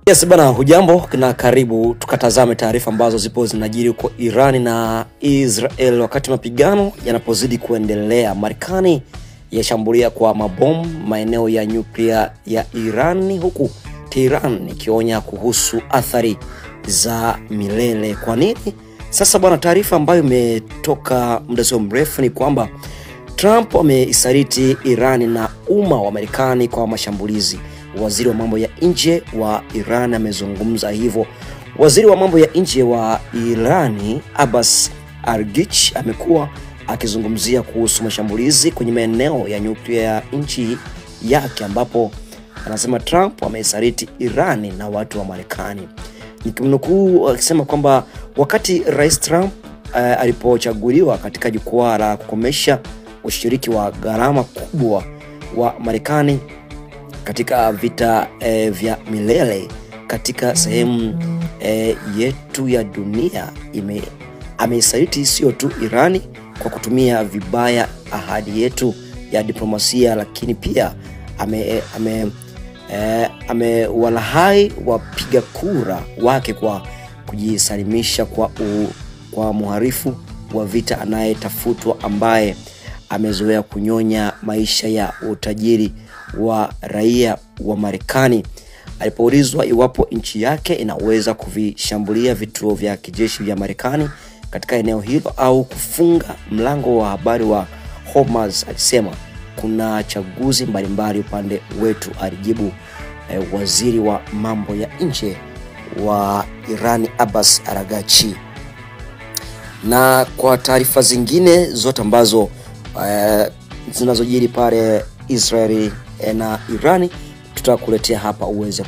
Yes bana, hujambo na karibu tukatazame taarifa ambazo zipo zinajiri huko Iran na Israel wakati mapigano yanapozidi kuendelea. Marekani yashambulia kwa mabomu maeneo ya nyuklia ya Iran, huku Tehran ikionya kuhusu athari za milele. Kwa nini? Sasa bwana, taarifa ambayo imetoka muda sio mrefu ni kwamba Trump ameisaliti Iran na umma wa Marekani kwa mashambulizi. Waziri wa mambo ya nje wa Iran amezungumza hivyo. Waziri wa mambo ya nje wa Irani Abbas Araghchi amekuwa akizungumzia kuhusu mashambulizi kwenye maeneo ya nyuklia ya nchi yake, ambapo anasema Trump ameisaliti Iran na watu wa Marekani. Nikimnukuu akisema kwamba wakati Rais Trump alipochaguliwa katika jukwaa la kukomesha ushiriki wa gharama kubwa wa Marekani katika vita vya milele katika sehemu yetu ya dunia, ameisaliti sio tu Irani kwa kutumia vibaya ahadi yetu ya diplomasia, lakini pia amewalahai wapiga kura wake kwa kujisalimisha kwa muharifu wa vita anayetafutwa, ambaye amezoea kunyonya maisha ya utajiri wa raia wa Marekani. Alipoulizwa iwapo nchi yake inaweza kuvishambulia vituo vya kijeshi vya Marekani katika eneo hilo au kufunga mlango wa habari wa Hormuz, alisema kuna chaguzi mbalimbali upande wetu, alijibu waziri wa mambo ya nje wa Iran Abbas Araghchi. Na kwa taarifa zingine zote ambazo zinazojiri pale Israeli na Irani tutakuletea hapa uweze